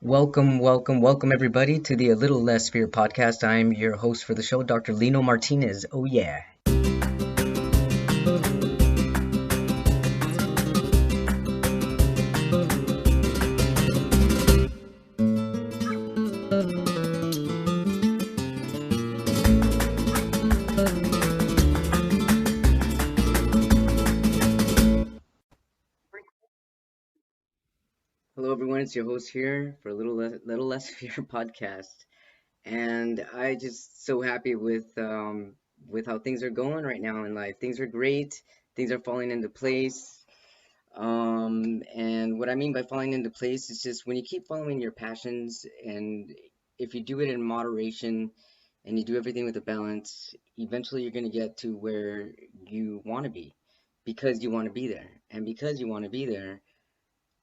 Welcome everybody to the A Little Less Fear podcast. I'm your host for the show, Dr. Lino Martinez. Oh yeah. Hello everyone, it's your host here for a Little Less Fear podcast. And I just so happy with how things are going right now in life. Things are great. Things are falling into place. And what I mean by falling into place is just when you keep following your passions and if you do it in moderation and you do everything with a balance, eventually you're going to get to where you want to be because you want to be there. And because you want to be there,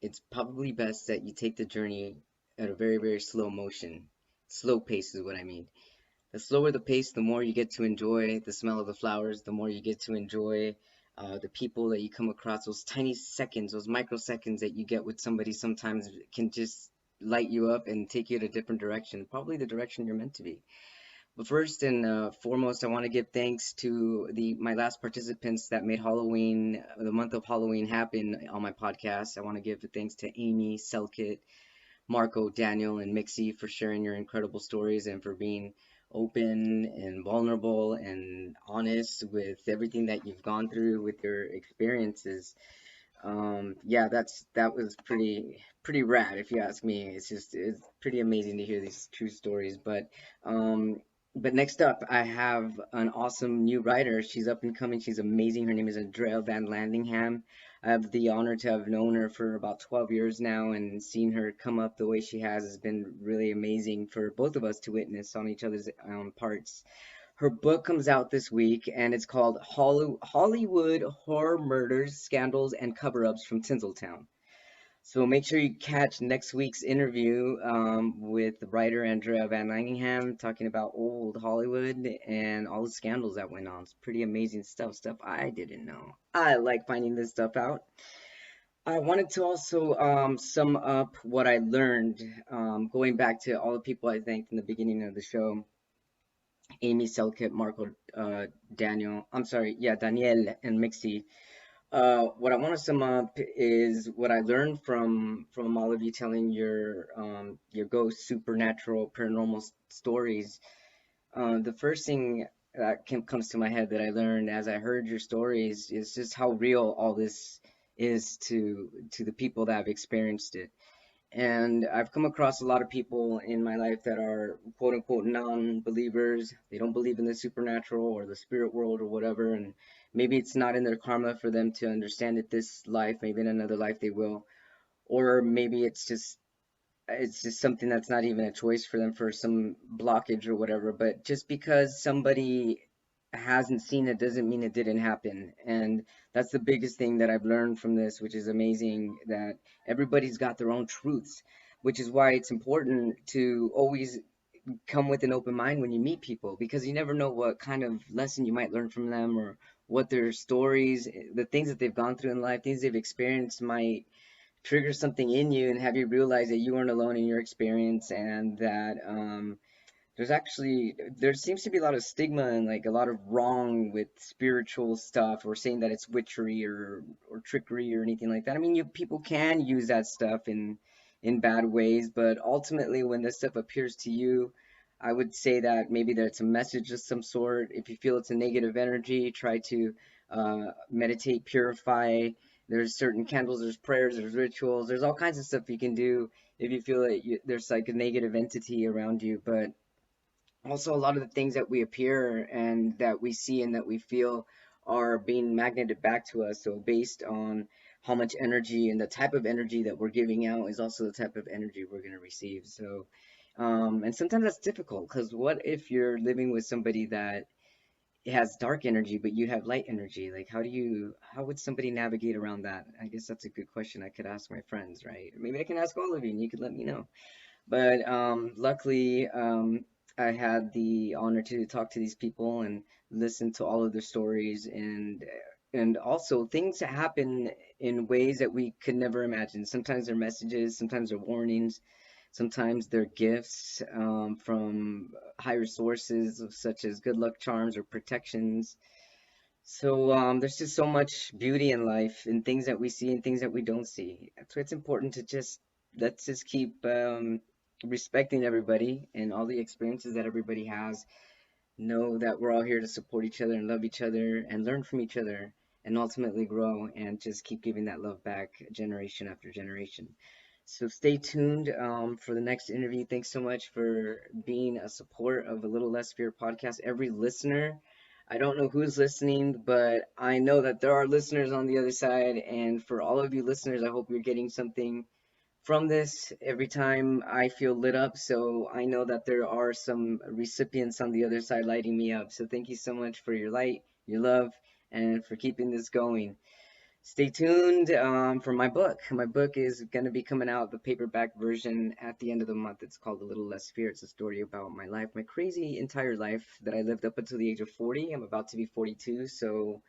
it's probably best that you take the journey at a very slow motion. Slow pace is what I mean. The slower the pace, the more you get to enjoy the smell of the flowers, the more you get to enjoy the people that you come across. Those tiny seconds, those microseconds that you get with somebody sometimes can just light you up and take you in a different direction, probably the direction you're meant to be. But first and foremost, I want to give thanks to the my last participants that made Halloween, the month of Halloween, happen on my podcast. I want to give the thanks to Amy, Selkit, Marco, Daniel, and Mixie for sharing your incredible stories and for being open and vulnerable and honest with everything that you've gone through with your experiences. Yeah, that was pretty rad if you ask me. It's pretty amazing to hear these true stories. Um, but next up, I have an awesome new writer. She's up and coming. She's amazing. Her name is Andrea Van Landingham. I have the honor to have known her for about 12 years now, and seeing her come up the way she has been really amazing for both of us to witness on each other's parts. Her book comes out this week, and it's called Hollywood Horror Murders, Scandals, and Cover-Ups from Tinseltown. So make sure you catch next week's interview with the writer Andrea Van Langenham talking about old Hollywood and all the scandals that went on. It's pretty amazing stuff I didn't know. I like finding this stuff out. I wanted to also sum up what I learned, going back to all the people I thanked in the beginning of the show. Amy, Selkit, Marco, Daniel, I'm sorry, yeah, Danielle and Mixie. What I want to sum up is what I learned from all of you telling your ghost, supernatural, paranormal stories. The first thing that comes to my head that I learned as I heard your stories is just how real all this is to the people that have experienced it. And I've come across a lot of people in my life that are quote unquote non-believers. They don't believe in the supernatural or the spirit world or whatever. And maybe it's not in their karma for them to understand it this life. Maybe in another life they will. Or maybe it's just something that's not even a choice for them for some blockage or whatever. But just because somebody hasn't seen it doesn't mean it didn't happen. And that's the biggest thing that I've learned from this, which is amazing that everybody's got their own truths, which is why it's important to always come with an open mind when you meet people because you never know what kind of lesson you might learn from them or what their stories, the things that they've gone through in life, things they've experienced might trigger something in you and have you realize that you weren't alone in your experience and that there seems to be a lot of stigma and like a lot of wrong with spiritual stuff or saying that it's witchery or trickery or anything like that. I mean, people can use that stuff in bad ways, but ultimately when this stuff appears to you, I would say that maybe that's a message of some sort. If you feel it's a negative energy, try to meditate, purify. There's certain candles, there's prayers, there's rituals, there's all kinds of stuff you can do if you feel that there's like a negative entity around you. But also a lot of the things that we appear and that we see and that we feel are being magneted back to us. So based on how much energy and the type of energy that we're giving out is also the type of energy we're going to receive. So and sometimes that's difficult because what if you're living with somebody that has dark energy but you have light energy? Like how would somebody navigate around that? I guess that's a good question I could ask my friends, right? Maybe I can ask all of you and you could let me know. But luckily, I had the honor to talk to these people and listen to all of their stories and also things that happen in ways that we could never imagine. Sometimes they're messages, sometimes they're warnings, Sometimes they're gifts from higher sources, such as good luck charms or protections. So there's just so much beauty in life, in things that we see and things that we don't see. So it's important to just let's just keep respecting everybody and all the experiences that everybody has. Know that we're all here to support each other and love each other and learn from each other and ultimately grow and just keep giving that love back generation after generation. So stay tuned for the next interview. Thanks so much for being a support of a Little Less Fear podcast. Every listener, I don't know who's listening, but I know that there are listeners on the other side. And for all of you listeners, I hope you're getting something from this every time I feel lit up. So I know that there are some recipients on the other side lighting me up. So thank you so much for your light, your love, and for keeping this going. Stay tuned for my book. My book is going to be coming out, the paperback version, at the end of the month. It's called A Little Less Fear. It's a story about my life, my crazy entire life that I lived up until the age of 40. I'm about to be 42, so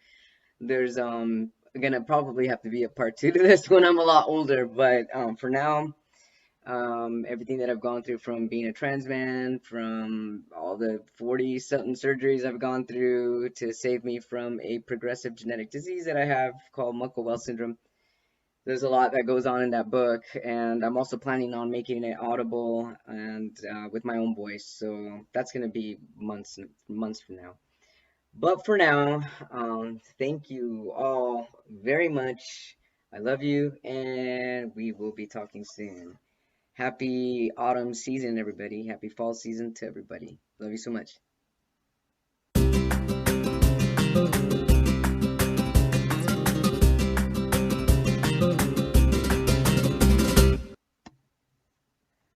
there's gonna probably have to be a part two to this when I'm a lot older. But for now, everything that I've gone through, from being a trans man, from all the 40 something surgeries I've gone through to save me from a progressive genetic disease that I have called Muckle-Wells syndrome. There's a lot that goes on in that book, and I'm also planning on making it audible and with my own voice. So that's gonna be months from now. But for now, thank you all very much. I love you, and we will be talking soon. Happy autumn season, everybody. Happy fall season to everybody. Love you so much.